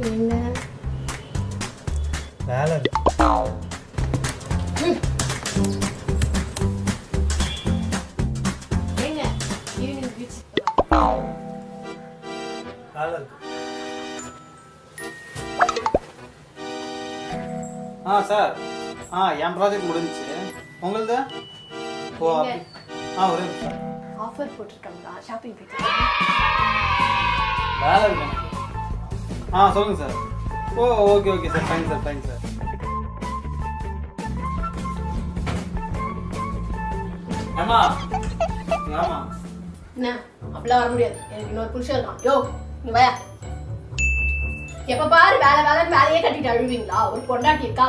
என்ன வேலை ஏங்க ஈவினிங் பீச் வேலை இருக்கு. சார் என் ப்ராஜெக்ட் முடிஞ்சிச்சு. உங்களுது? ஓ எங்க? ஒரு ஆஃபர் போட்டிருக்காங்களா ஷாப்பிங் போயிட்டு வேலை இருக்கு எனக்கு. சொல்லுங்க சார். ஓ ஓகே சார், ஃபைன் சார். ஆமா என்ன அப்படிலாம் வர முடியாது, எனக்கு இன்னொரு புருஷன் இருக்கான். யோ நீ வயா, எப்ப பாரு வேலை வேலைன்னு வேலையே கட்டிட்டு அழுவீங்களா? ஒரு பொண்டாட்டி இருக்கா,